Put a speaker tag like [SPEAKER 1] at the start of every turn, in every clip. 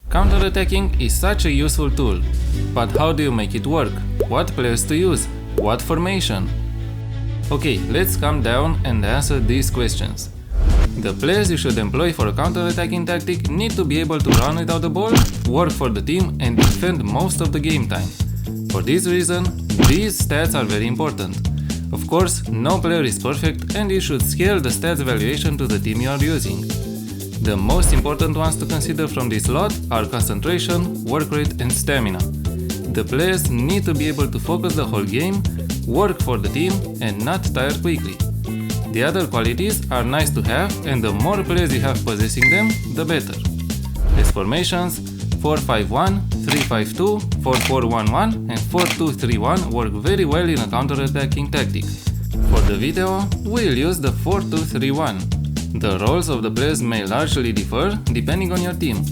[SPEAKER 1] Counterattacking is such a useful tool, but how do you make it work? What players to use? What formation? Okay, let's calm down and answer these questions. The players you should employ for a counterattacking tactic need to be able to run without the ball, work for the team and defend most of the game time. For this reason, these stats are very important. Of course, no player is perfect and you should scale the stats valuation to the team you are using. The most important ones to consider from this lot are concentration, work rate and stamina. The players need to be able to focus the whole game, work for the team and not tire quickly. The other qualities are nice to have and the more players you have possessing them, the better. As formations, 4-5-1, 3-5-2, 4-4-1-1 and 4-2-3-1 work very well in a counter-attacking tactic. For the video, we'll use the 4-2-3-1. The roles of the players may largely differ depending on your team.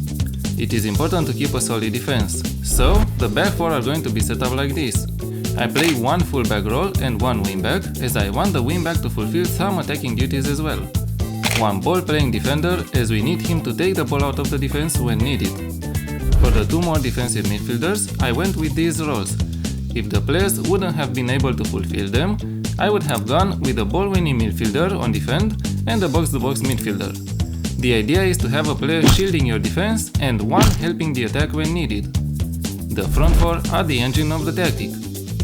[SPEAKER 1] It is important to keep a solid defense, so the back four are going to be set up like this. I play one fullback role and one wingback, as I want the wingback to fulfill some attacking duties as well. One ball-playing defender, as we need him to take the ball out of the defense when needed. For the two more defensive midfielders, I went with these roles. If the players wouldn't have been able to fulfill them, I would have gone with a ball-winning midfielder on defend and a box-to-box midfielder. The idea is to have a player shielding your defense and one helping the attack when needed. The front four are the engine of the tactic.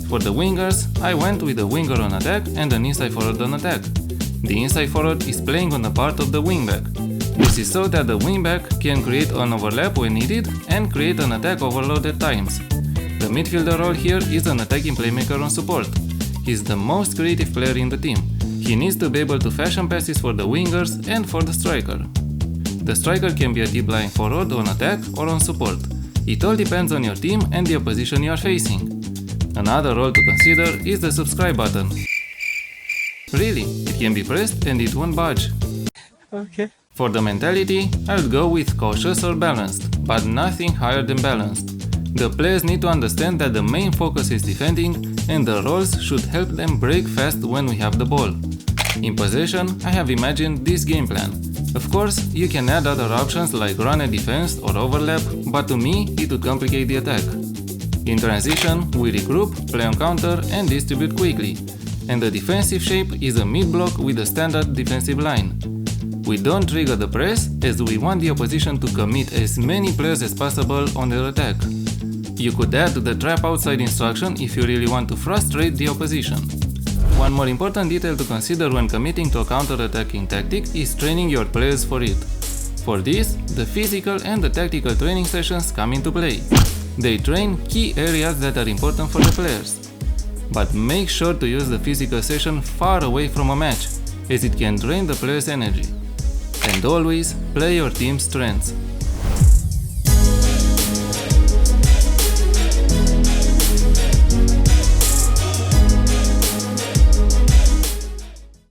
[SPEAKER 1] For the wingers, I went with a winger on attack and an inside forward on attack. The inside forward is playing on the part of the wingback. This is so that the wingback can create an overlap when needed and create an attack overload at times. The midfielder role here is an attacking playmaker on support. He's the most creative player in the team. He needs to be able to fashion passes for the wingers and for the striker. The striker can be a deep lying forward on attack or on support. It all depends on your team and the opposition you are facing. Another role to consider is the subscribe button. Really, it can be pressed and it won't budge.
[SPEAKER 2] Okay.
[SPEAKER 1] For the mentality, I would go with cautious or balanced, but nothing higher than balanced. The players need to understand that the main focus is defending and the roles should help them break fast when we have the ball. In possession, I have imagined this game plan. Of course, you can add other options like run and defense or overlap, but to me, it would complicate the attack. In transition, we regroup, play on counter and distribute quickly. And the defensive shape is a mid-block with a standard defensive line. We don't trigger the press as we want the opposition to commit as many players as possible on their attack. You could add the trap outside instruction if you really want to frustrate the opposition. One more important detail to consider when committing to a counter-attacking tactic is training your players for it. For this, the physical and the tactical training sessions come into play. They train key areas that are important for the players. But make sure to use the physical session far away from a match, as it can drain the players' energy. And always play your team's strengths.